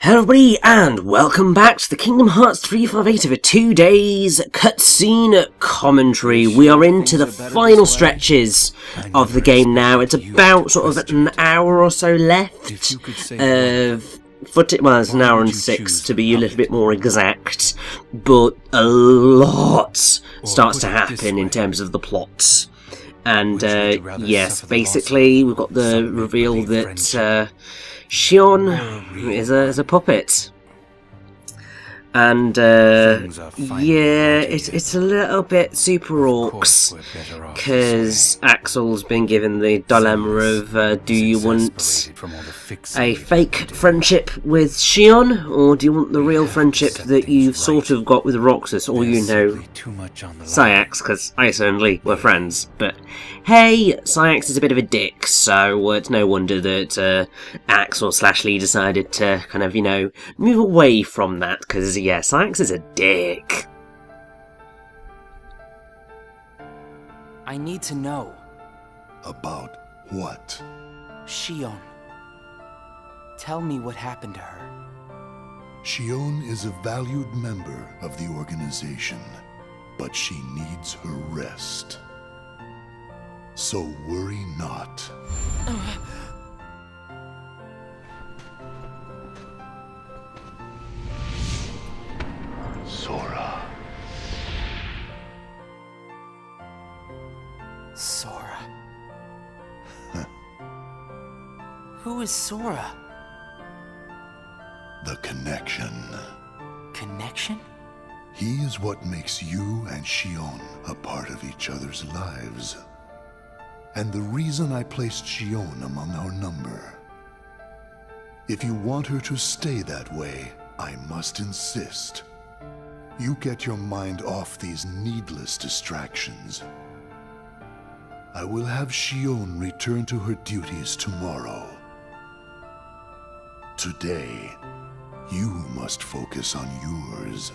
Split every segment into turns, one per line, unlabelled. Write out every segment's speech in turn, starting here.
Hello everybody, and welcome back to the Kingdom Hearts 358 over 2 days cutscene commentary. We are into the final stretches of the game now. It's about sort of an hour or so left of footage. Well, it's an hour and 6 to be a little bit more exact, but a lot starts to happen in terms of the plots. And yes, basically we've got the reveal that Xion is a puppet, and yeah, it's a little bit super orcs, because Axel's been given the dilemma of do you want a fake friendship with Xion, or do you want the real friendship that you've sort of got with Roxas, or you know, Sayax, because Isa and Lee were friends, but hey, Sayax is a bit of a dick, so it's no wonder that Axel/Lee decided to kind of, you know, move away from that, because, yeah, Sayax is a dick.
I need to know.
About what?
Xion. Tell me what happened to her.
Xion is a valued member of the organization, but she needs her rest. So worry not. Sora.
Sora. Who is Sora?
The connection.
Connection?
He is what makes you and Xion a part of each other's lives. And the reason I placed Xion among our number. If you want her to stay that way, I must insist. You get your mind off these needless distractions. I will have Xion return to her duties tomorrow. Today, you must focus on yours.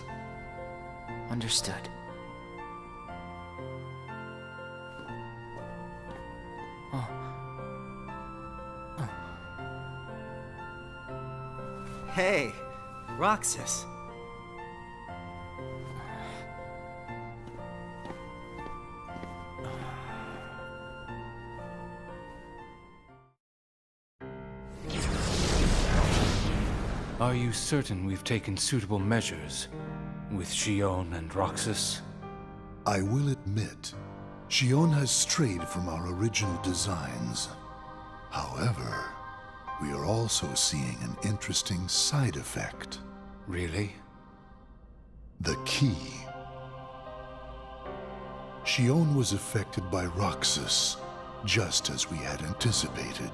Understood. Hey, Roxas.
Are you certain we've taken suitable measures with Xion and Roxas?
I will admit, Xion has strayed from our original designs. However, we are also seeing an interesting side effect.
Really?
The key. Xion was affected by Roxas, just as we had anticipated.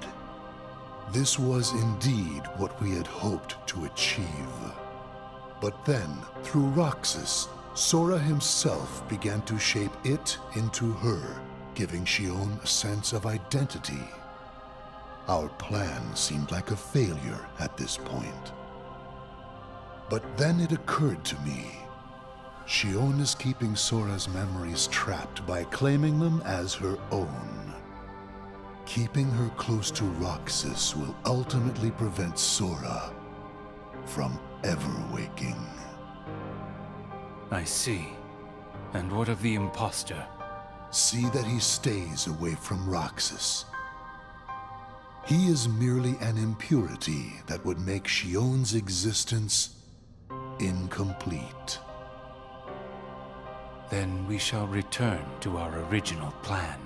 This was indeed what we had hoped to achieve. But then, through Roxas, Sora himself began to shape it into her, giving Xion a sense of identity. Our plan seemed like a failure at this point. But then it occurred to me. Xion is keeping Sora's memories trapped by claiming them as her own. Keeping her close to Roxas will ultimately prevent Sora from ever waking.
I see. And what of the imposter?
See that he stays away from Roxas. He is merely an impurity that would make Xion's existence incomplete.
Then we shall return to our original plan.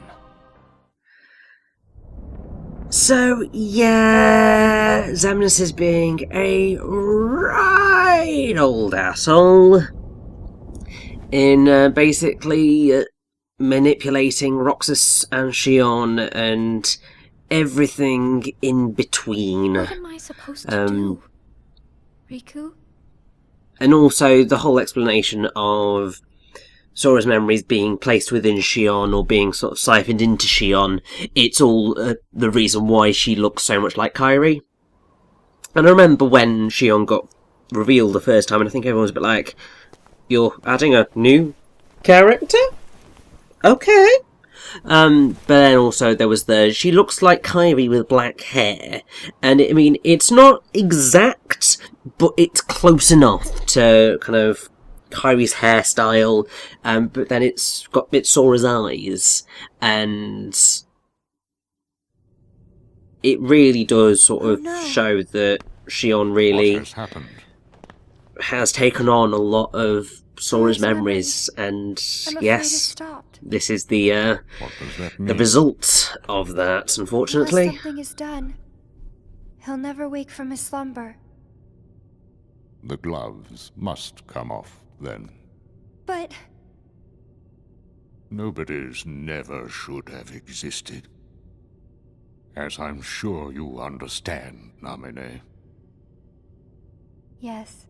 So, yeah, Xemnas is being a right old asshole in basically manipulating Roxas and Xion and everything in between.
What am I supposed to do, Riku?
And also the whole explanation of Sora's memories being placed within Xion or being sort of siphoned into Xion. It's all the reason why she looks so much like Kairi. And I remember when Xion got revealed the first time, and I think everyone was a bit like, "You're adding a new character? Okay." But then also there was she looks like Kyrie with black hair, and I mean, it's not exact, but it's close enough to kind of Kyrie's hairstyle, but then it's got a bit Sora's eyes, and it really does sort of show that Shion really has taken on a lot of Sora's memories, and yes, this is the result of that, unfortunately.
Unless something is done, he'll never wake from his slumber.
The gloves must come off, then.
But...
Nobody's never should have existed. As I'm sure you understand, Namine.
yes.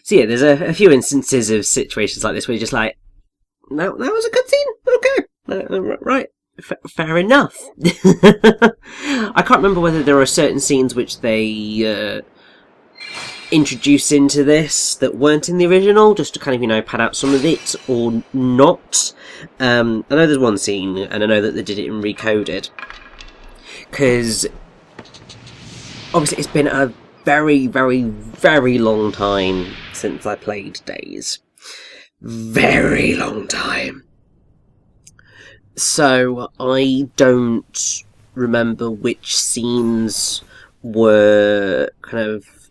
So yeah, there's a few instances of situations like this where you're just like, that was a good scene, okay, right, fair enough. I can't remember whether there are certain scenes which they introduce into this that weren't in the original, just to kind of, you know, pad out some of it, or not. I know there's one scene, and I know that they did it in Recoded, because obviously it's been a very, very, very long time since I played Days. Very long time. So I don't remember which scenes were kind of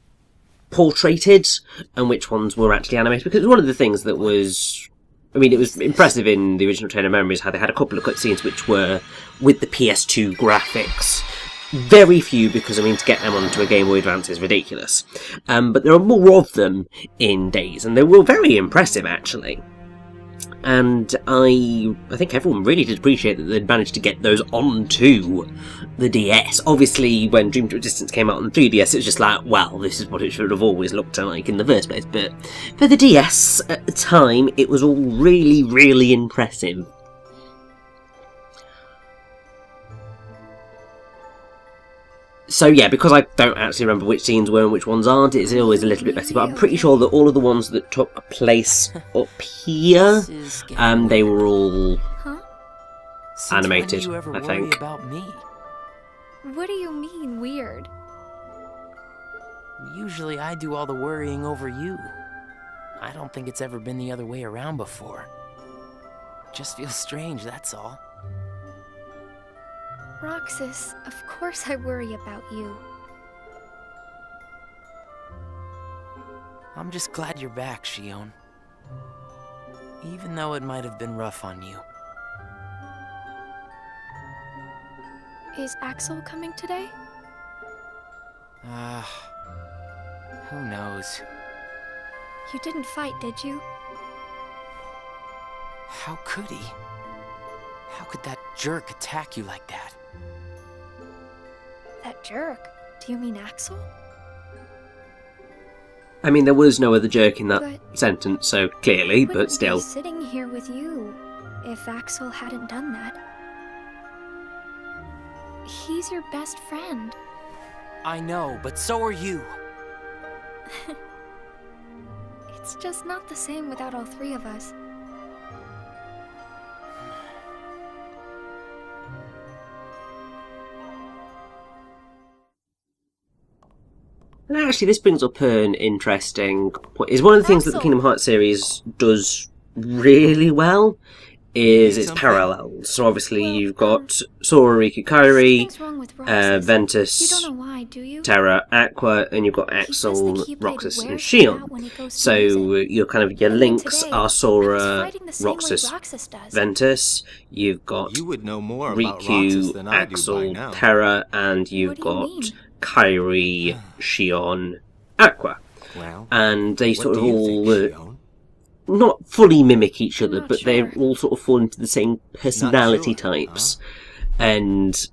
portraited and which ones were actually animated, because one of the things that was, I mean, it was impressive in the original Train of Memories how they had a couple of cutscenes which were with the PS2 graphics. Very few, because I mean, to get them onto a Game Boy Advance is ridiculous. But there are more of them in Days, and they were very impressive actually. And I think everyone really did appreciate that they'd managed to get those onto the DS. Obviously, when Dream to Resistance came out on 3DS, it was just like, well, this is what it should have always looked like in the first place. But for the DS at the time, it was all really, really impressive. So yeah, because I don't actually remember which scenes were and which ones aren't, it's always a little bit messy, but I'm pretty sure that all of the ones that took place up here, they were all animated, I think.
About me?
What do you mean, weird?
Usually I do all the worrying over you. I don't think it's ever been the other way around before. Just feels strange, that's all.
Roxas, of course I worry about you.
I'm just glad you're back, Shion. Even though it might have been rough on you.
Is Axel coming today?
Who knows?
You didn't fight, did you?
How could he? How could that jerk attack you like that?
That jerk? Do you mean Axel?
I mean, there was no other jerk in that
But
sentence, so clearly, but
Wouldn't
still.
be sitting here with you if Axel hadn't done that. He's your best friend.
I know, but so are you.
It's just not the same without all three of us.
And actually, this brings up an interesting point. Is one of the things that the Kingdom Hearts series does really well is its parallels. So obviously you've got Sora, Riku, Kairi,
Something's wrong with Roxas. You
Ventus,
don't know why, do you?
Terra, Aqua, and you've got
He says the
Axel,
Keyblade
Roxas, and
wears it out
Shion.
when he goes to
So
use it.
your kind of your
And then
links
today,
are
I was
Sora,
fighting the same way
Roxas,
Roxas does.
Ventus. You've got
You would know more about Roxas
Riku,
than I do by
Axel,
now.
Terra, and you've
What do you
got
mean?
Kairi, Shion, Aqua.
Well,
And they
what
sort of
do you
all
think, Shion?
not fully mimic each other,
not
but they
sure.
all sort of fall into the same personality
sure,
types. And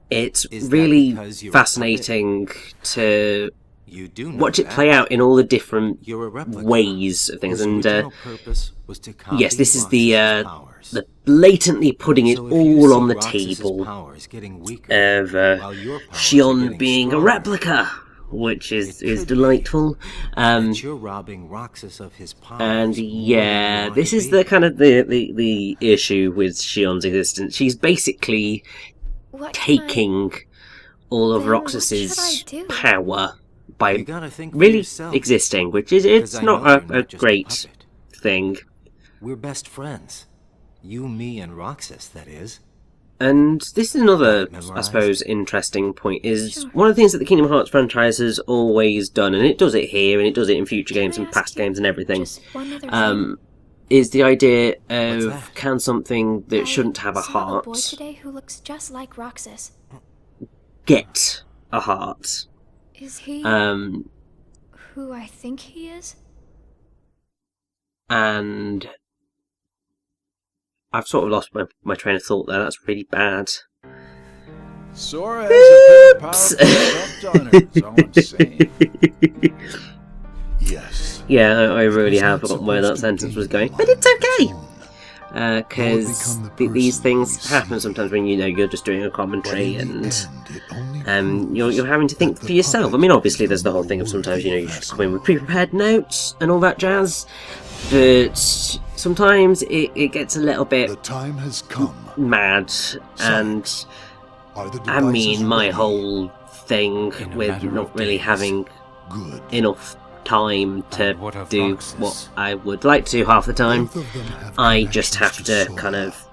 it's
Is that
really
because you're a
fascinating to
You do know
watch it
that.
play out in all the different
You're a replica,
ways of things.
whose
And
original purpose was to copy
yes, this is the
Roxas's powers.
the blatantly putting it
So if you
all
see
on the
Roxas's
table
powers getting weaker,
of
while your powers are
Shion
getting
being a
stronger,
replica, which is
it could be
delightful.
that you're robbing Roxas of his powers.
And
more than
yeah,
you ought
this
to
is
be.
the kind of the issue with Shion's existence. She's basically
What can
taking all of
Then what
Roxas's
should I do?
power by
You gotta think for
really
yourself,
existing, which is
'cause
it's
I
not
know you're
a
not just a
great
puppet.
thing.
We're best friends. You, me, and Roxas, that is.
And this is another,
Got it
I
memorized?
suppose, interesting point, is
Sure.
one of the things that the Kingdom Hearts franchise has always done, and it does it here, and it does it in future
Can
games
I
and
ask
past
you
games and everything,
Just one other thing.
is the idea of
that?
can something that
I
shouldn't have a
saw
heart
a boy today who looks just like Roxas.
get a heart?
Is he who I think he is?
And I've sort of lost my train of thought there. That's really bad.
Sora has a pretty powerful effect on her, is all I'm saying.
Yes.
Yeah, I really
was
have
not
forgotten where that
supposed to
sentence was
be
going,
a
but
lion
it's okay.
of its own.
Because
Lord, become the
these
person
things
we
happen
see.
sometimes when you're just doing a
But
commentary
in the
and
end, it only
you're
proves
having to think
that the
for yourself. I
puppet
mean, obviously,
is
there's the whole
more
thing of sometimes
worthy
you should
vessel.
come in with pre-prepared notes and all that jazz, but sometimes it gets a little bit
The time has come.
mad, and
Are the
I mean,
devices
my
ready?
whole thing
In a
with
matter
not
of
really
days.
having
Good.
enough time to
And what of
do
Roxas?
what I would like to half the time.
Both of them have
I just have
connections
to
Sora,
kind of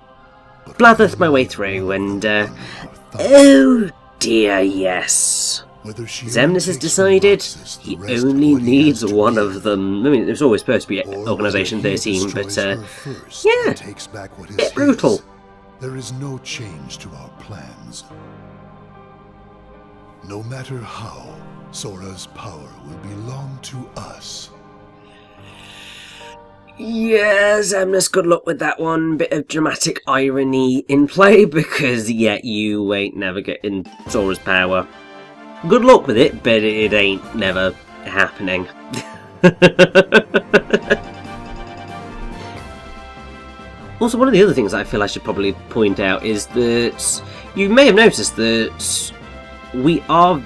but
blather my
only
way
one
through,
of
and
them are thought.
oh dear, yes.
Whether Shion
Zemnis has
takes
decided
from Roxas the
he
rest of
only
what he
needs
has to
one
give,
of them. I mean, it was always supposed to be
or
Organization
whether he
13, but
destroys her first
yeah,
and takes back what is
bit brutal.
his, there is no change to our plans. No matter how, Sora's power will belong to us.
Yeah, Zemnis, good luck with that one. Bit of dramatic irony in play, because, yeah, you ain't never getting Sora's power. Good luck with it, but it ain't never happening. Also, one of the other things I feel I should probably point out is that you may have noticed that we are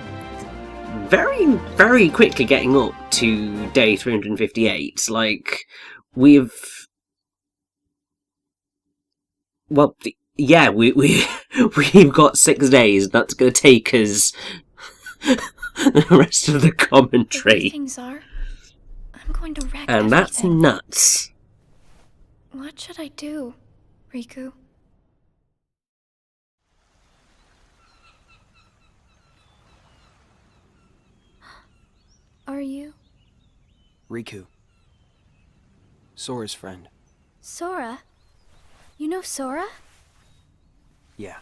very, very quickly getting up to day 358. Like, we've... Well, yeah, we've got 6 days. That's going to take us the rest of the
The way
commentary.
things are, I'm going to wreck
And that's
everything.
nuts.
What should I do, Riku? Are you
Riku. Sora's friend.
Sora? You know Sora?
Yeah.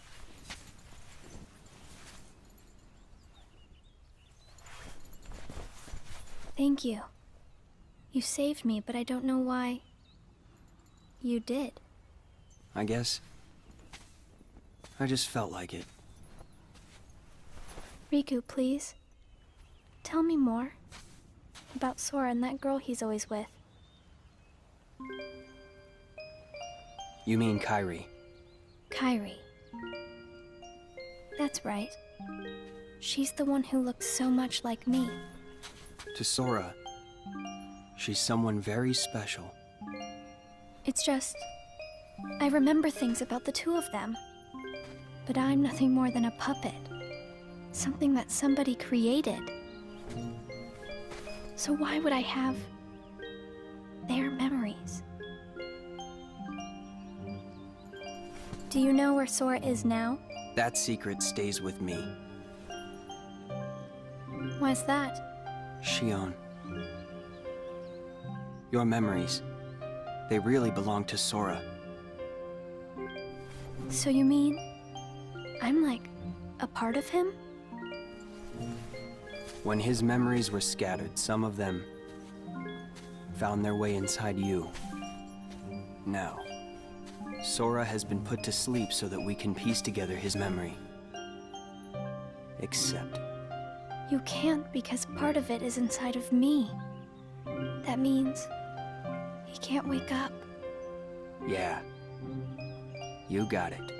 Thank you. You saved me, but I don't know why you did.
I guess. I just felt like it.
Riku, please. Tell me more about Sora and that girl he's always with.
You mean Kairi?
Kairi. That's right. She's the one who looks so much like me.
To Sora, she's someone very special.
It's just, I remember things about the two of them. But I'm nothing more than a puppet. Something that somebody created. So why would I have their memories? Do you know where Sora is now?
That secret stays with me.
Why's that?
Shion. Your memories, they really belong to Sora.
So you mean I'm like a part of him?
When his memories were scattered, some of them found their way inside you. Now, Sora has been put to sleep so that we can piece together his memory. Except,
You can't because part of it is inside of me. That means he can't wake up.
Yeah. You got it.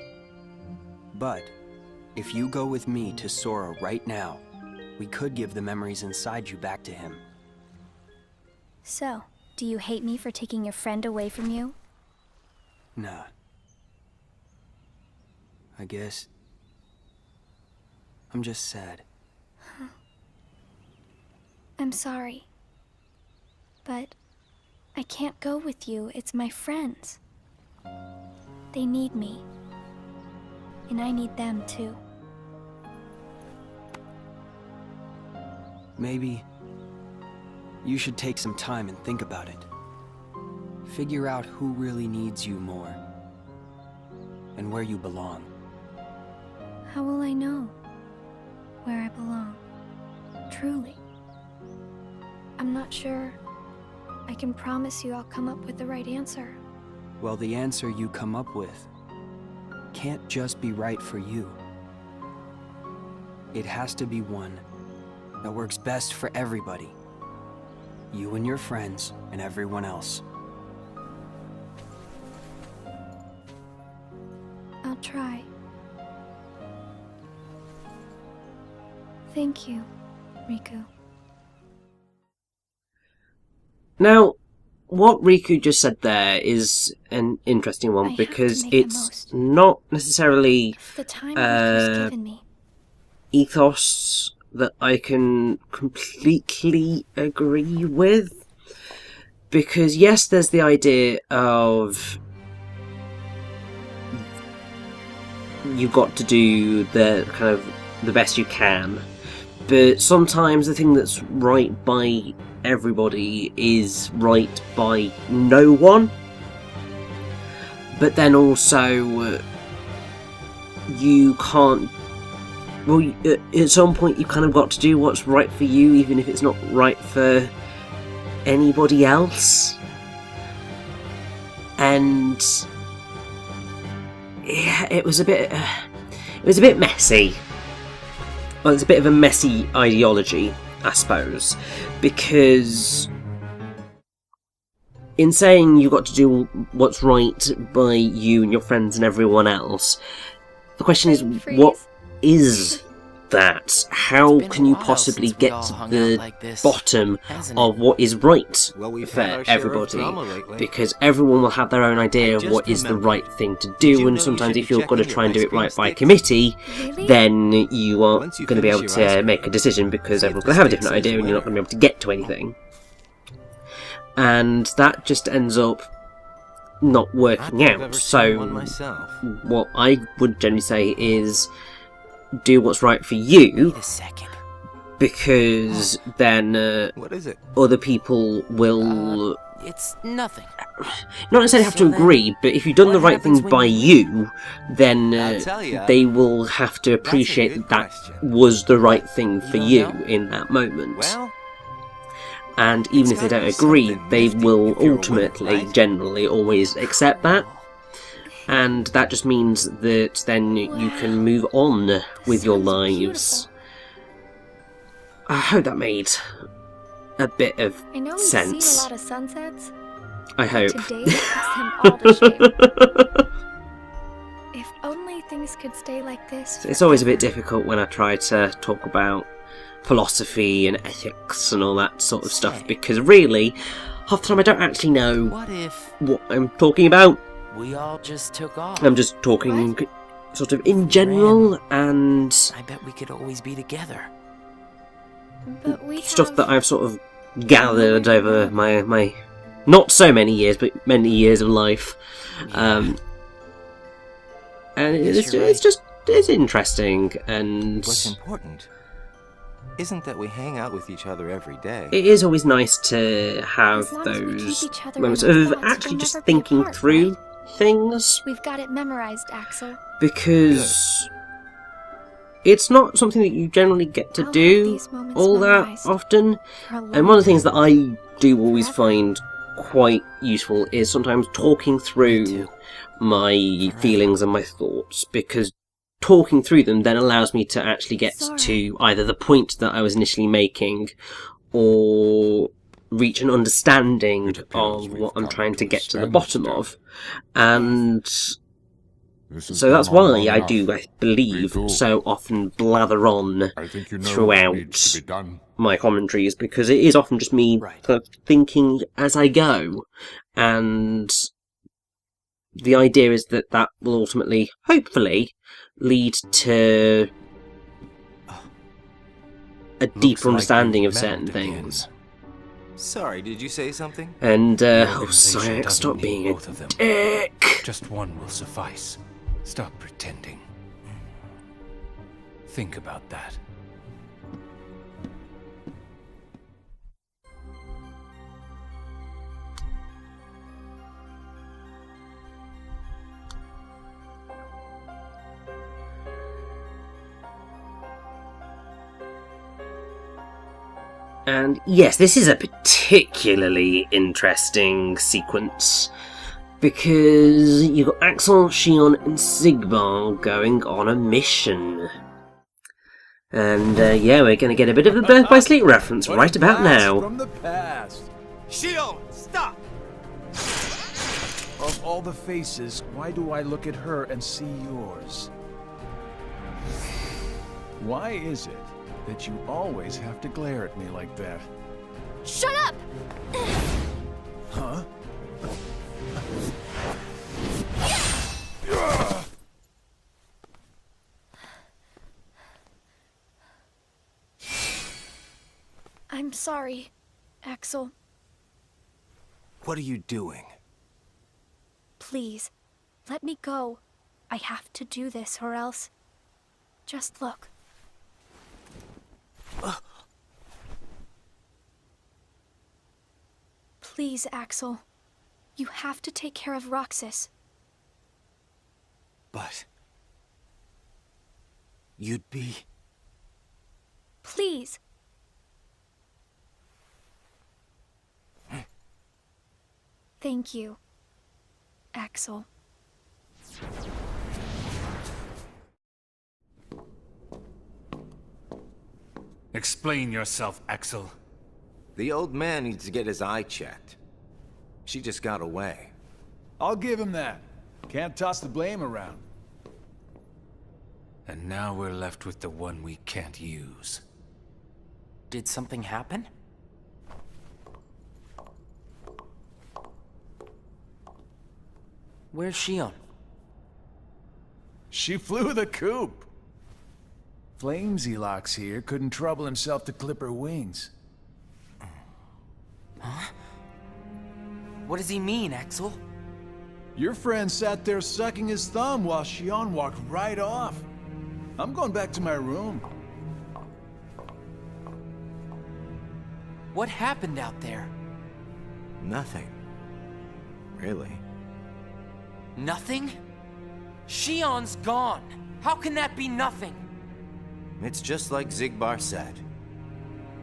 But if you go with me to Sora right now, we could give the memories inside you back to him.
So, do you hate me for taking your friend away from you?
Nah. I guess I'm just sad.
I'm sorry. But I can't go with you. It's my friends. They need me. And I need them too.
Maybe you should take some time and think about it. Figure out who really needs you more. And where you belong.
How will I know where I belong? Truly. I'm not sure I can promise you I'll come up with the right answer.
Well, the answer you come up with can't just be right for you. It has to be one that works best for everybody. You and your friends and everyone else.
I'll try. Thank you, Riku.
Now, what Riku just said there is an interesting one because it's not necessarily
The time you've just given me.
ethos that I can completely agree with. Because yes, there's the idea of you've got to do the kind of the best you can, but sometimes the thing that's right by everybody is right by no one. But then also you can't, well, at some point you kind of got to do what's right for you, even if it's not right for anybody else. And yeah, it was a bit messy. Well, it's a bit of a messy ideology, I suppose, because in saying you've got to do what's right by you and your friends and everyone else, the question is, what is that? How can you possibly get to the bottom of what is right for everybody? Because everyone will have their own idea of what is the right thing to do, and sometimes if you're going to try and do it right by committee, then you aren't going to be able to make a decision because everyone's going to have a different idea and you're not going to be able to get to anything. And that just ends up not working out. So what I would generally say is do what's right for you, because then
what is it?
Other people will
It's nothing.
not necessarily have to agree, but if you've done the right thing by you, then they will have to appreciate that that was the right thing for you in that moment.
Well,
and even if they don't agree, they will ultimately, generally, always accept that. And that just means that then you can move on with your lives. I hope that made a bit of
I know we've
sense.
seen a lot of sunsets.
I hope.
Today puts them all to shame. If only things could stay like this.
It's always a bit difficult when I try to talk about philosophy and ethics and all that sort of stuff, because really, half the time I don't actually know
what if
what I'm talking about.
we all just took off?
I'm just talking sort of in general, and
I bet we could always be together.
But we
stuff
have...
that I've sort of gathered over my not so many years, but many years of life. And it's interesting, and
What's important isn't that we hang out with each other every day.
it is always nice to have
As long as we keep
those
each other
moments
in our
of
thoughts,
actually
we'll
just
never be
thinking
apart,
through
right?
things,
We've got it memorized, Axel.
because it's not something that you generally get to
I'll have
do
these moments
all that
memorized
often.
for a long
And one of the things that
time.
I do always
Forever.
find quite useful is sometimes talking through my feelings and my thoughts, because talking through them then allows me to actually get
Sora.
to either the point that I was initially making, or reach an understanding
It appears
of
we've
what I'm
come
trying to
to a
get to the bottom
standstill.
of. And
This has
so that's
gone on
why
long
I
enough.
do, I believe,
Me too.
so often blather on
I think you know what needs to
throughout
be done.
my commentaries, because it is often just me
Right.
kind of thinking as I go, and the idea is that that will ultimately, hopefully, lead to a deeper
like
understanding
you've
of certain
meddled again.
things.
Sorry, did you say something?
And,
The
oh,
organization
sorry,
doesn't
stop
need
being a
both of them.
dick!
Just one will suffice. Stop pretending. Think about that.
And yes, this is a particularly interesting sequence, because you've got Axel, Shion, and Sigmar going on a mission. And yeah, we're going to get a bit of a Birth by Sleep reference
What
right
a
about
blast
now.
From the past.
Shion, stop!
Of all the faces, why do I look at her and see yours? Why is it that you always have to glare at me like that?
Shut up!
Huh?
I'm sorry, Axel.
What are you doing?
Please, let me go. I have to do this, or else... Just look. Please, Axel. You have to take care of Roxas.
But... you'd be...
Please. Thank you, Axel.
Explain yourself, Axel.
The old man needs to get his eye checked. She just got away.
I'll give him that. Can't toss the blame around.
And now we're left with the one we can't use.
Did something happen? Where's Shion?
She flew the coop. Flamesy Locks here couldn't trouble himself to clip her wings.
What does he mean, Axel?
Your friend sat there sucking his thumb while Shion walked right off. I'm going back to my room.
What happened out there?
Nothing. Really.
Nothing? Shion's gone. How can that be nothing?
It's just like Zigbar said.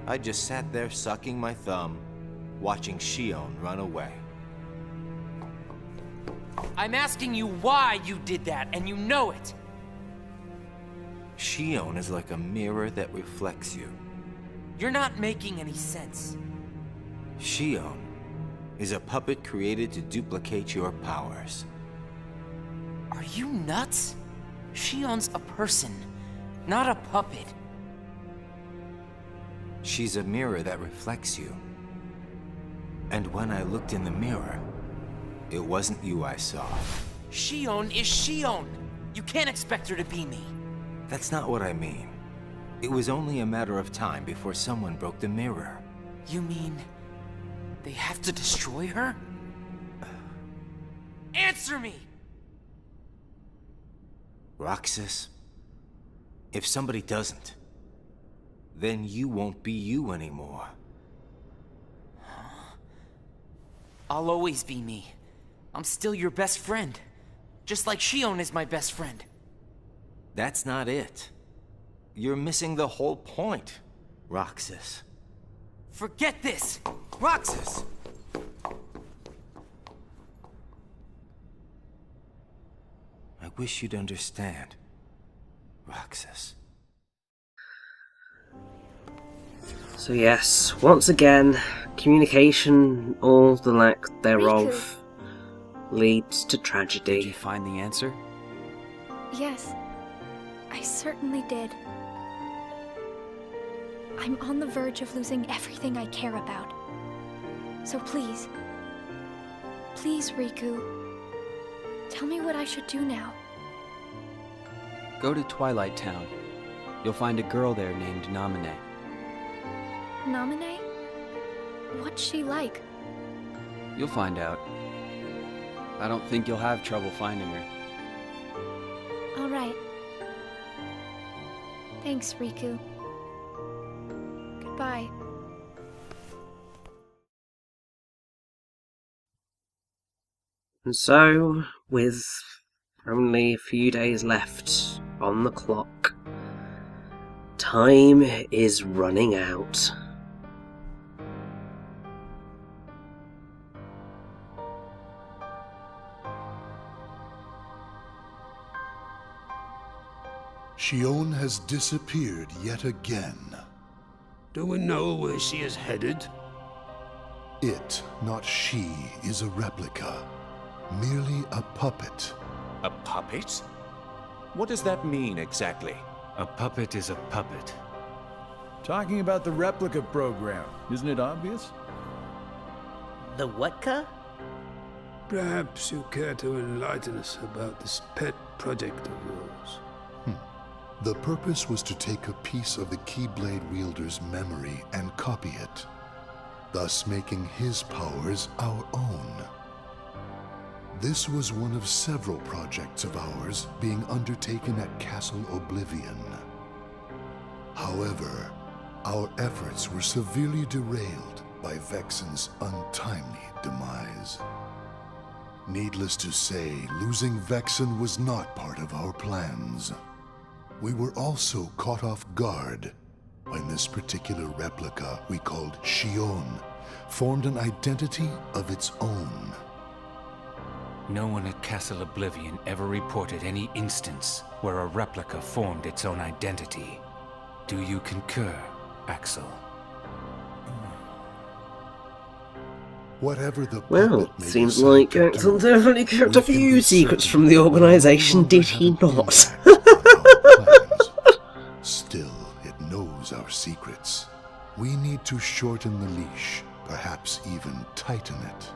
I just sat there sucking my thumb, watching Shion run away.
I'm asking you why you did that, and you know it.
Shion is like a mirror that reflects you.
You're not making any sense.
Shion is a puppet created to duplicate your powers.
Are you nuts? Shion's a person, not a puppet.
She's a mirror that reflects you. And when I looked in the mirror, it wasn't you I saw.
Shion is Shion. You can't expect her to be me.
That's not what I mean. It was only a matter of time before someone broke the mirror.
You mean they have to destroy her? Answer me!
Roxas, if somebody doesn't, then you won't be you anymore.
I'll always be me. I'm still your best friend. Just like Shion is my best friend.
That's not it. You're missing the whole point, Roxas.
Forget this!
Roxas! I wish you'd understand.
Roxas.
So yes, once again, communication, all the lack thereof, leads to tragedy.
Did you find the answer?
Yes, I certainly did. I'm on the verge of losing everything I care about. So please, Riku, tell me what I should do now.
Go to Twilight Town. You'll find a girl there named Namine.
Namine? What's she like?
You'll find out. I don't think you'll have trouble finding her.
All right. Thanks, Riku. Goodbye.
And so, with only a few days left on the clock, time is running out.
Shion has disappeared yet again.
Do we know where she is headed?
It, not she, is a replica. Merely a puppet.
A puppet? What does that mean exactly?
A puppet is a puppet.
Talking about the replica program, isn't it obvious?
The what-ka?
Perhaps you care to enlighten us about this pet project of yours.
The purpose was to take a piece of the Keyblade wielder's memory and copy it, thus making his powers our own. This was one of several projects of ours being undertaken at Castle Oblivion. However, our efforts were severely derailed by Vexen's untimely demise. Needless to say, losing Vexen was not part of our plans. We were also caught off guard when this particular replica we called Shion formed an identity of its own.
No one at Castle Oblivion ever reported any instance where a replica formed its own identity. Do you concur, Axel?
Whatever the
Well,
puppet may
seems
decide
like
to
Axel
do,
definitely kept a
we can
few
be
secrets
certain
from the
it will
organisation,
no
did
longer
he
have an
not?
impact on our plans. Still, it knows our secrets. We need to shorten the leash, perhaps even tighten it.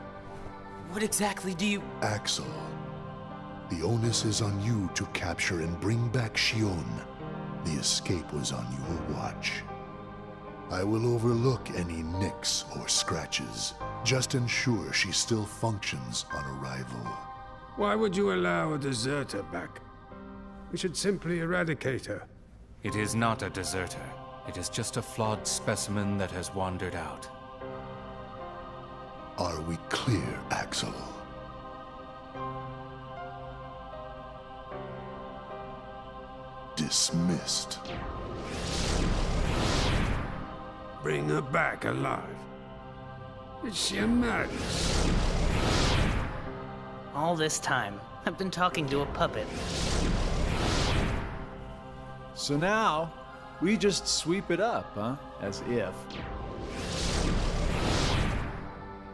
What exactly do you...
Axel, the onus is on you to capture and bring back Shion. The escape was on your watch. I will overlook any nicks or scratches. Just ensure she still functions on arrival.
Why would you allow a deserter back? We should simply eradicate her.
It is not a deserter. It is just a flawed specimen that has wandered out.
Are we clear, Axel? Dismissed.
Bring her back alive. Is she a madness?
All this time, I've been talking to a puppet.
So now, we just sweep it up, huh? As if.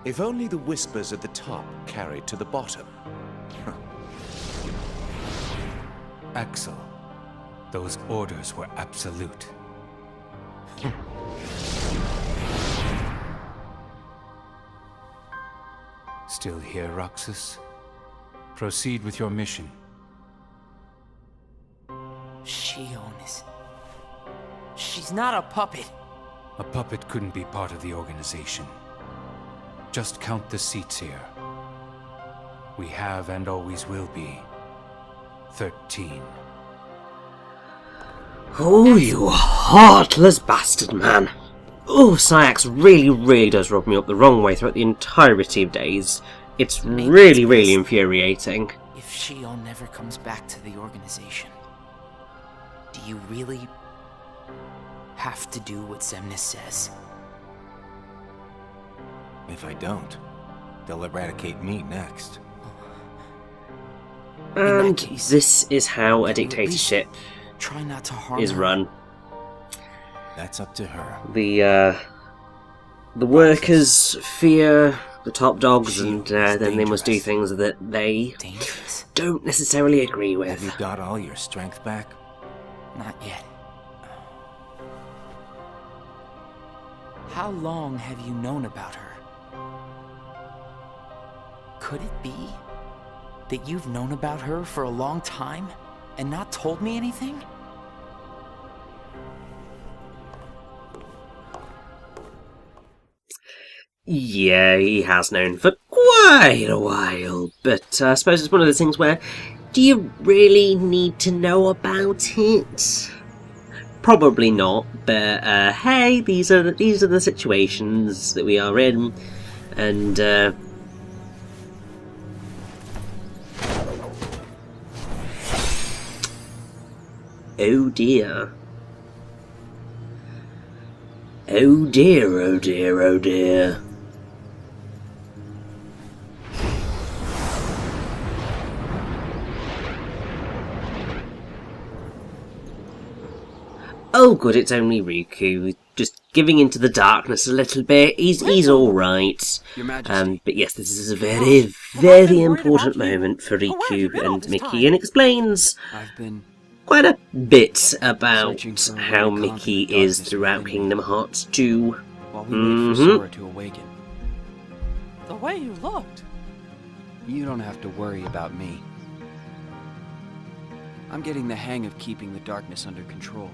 If only the whispers at the top carried to the bottom.
Axel, those orders were absolute. Still here, Roxas? Proceed with your mission.
Shion is... She's not a puppet.
A puppet couldn't be part of the organization. Just count the seats here. We have and always will be 13.
Oh, you heartless bastard, man. Oh, Syax really does rub me up the wrong way throughout the entirety of days. It's really infuriating.
If Shion never comes back to the organization, do you really have to do what Xemnas says?
If I don't, they'll eradicate me next.
And this is how a dictatorship
try not to harm
is
her.
run.
That's up to her.
The workers fear the top dogs, and then they must do things that they don't necessarily agree with.
Have you got all your strength back?
Not yet. How long have you known about her? Could it be that you've known about her for a long time and not told me anything?
Yeah, he has known for quite a while, but I suppose it's one of those things where, do you really need to know about it? Probably not, but hey, these are the situations that we are in, and oh dear. Oh dear, oh dear, oh dear. Oh good, it's only Riku, just giving into the darkness a little bit. He's alright.
Your Majesty.
But yes, this is a very, very important moment for Riku and Mickey, and explains quite a bit about how Mickey is throughout Kingdom Hearts 2.
While we wait for Sora to awaken.
The way you looked.
You don't have to worry about me. I'm getting the hang of keeping the darkness under control.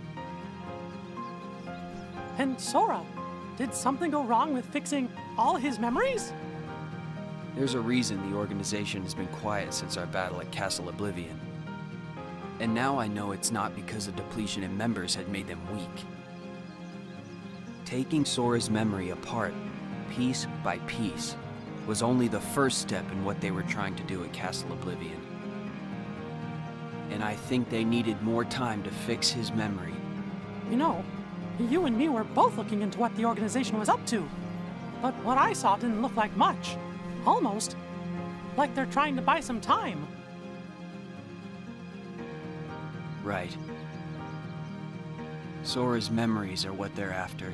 And Sora, did something go wrong with fixing all his memories?
There's a reason the organization has been quiet since our battle at Castle Oblivion. And now I know it's not because a depletion in members had made them weak. Taking Sora's memory apart, piece by piece, was only the first step in what they were trying to do at Castle Oblivion. And I think they needed more time to fix his memory.
You know, you and me were both looking into what the organization was up to. But what I saw didn't look like much. Almost like they're trying to buy some time.
Right. Sora's memories are what they're after.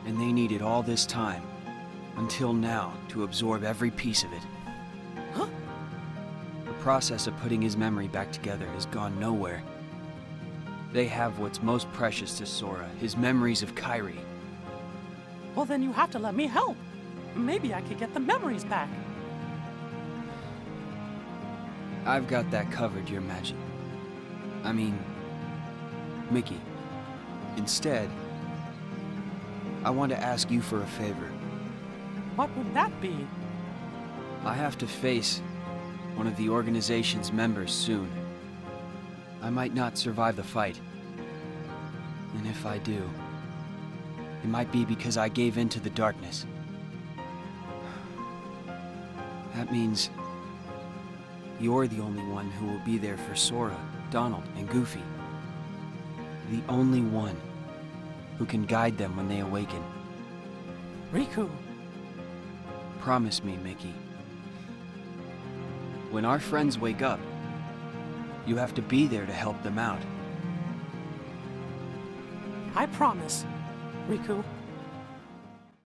And they needed all this time, until now, to absorb every piece of it.
Huh?
The process of putting his memory back together has gone nowhere. They have what's most precious to Sora, his memories of Kairi.
Well, then you have to let me help. Maybe I could get the memories back.
I've got that covered, Your Majesty. I mean, Mickey. Instead, I want to ask you for a favor.
What would that be?
I have to face one of the organization's members soon. I might not survive the fight. And if I do, it might be because I gave in to the darkness. That means you're the only one who will be there for Sora, Donald, and Goofy. The only one who can guide them when they awaken.
Riku.
Promise me, Mickey. When our friends wake up, you have to be there to help them out.
I promise, Riku.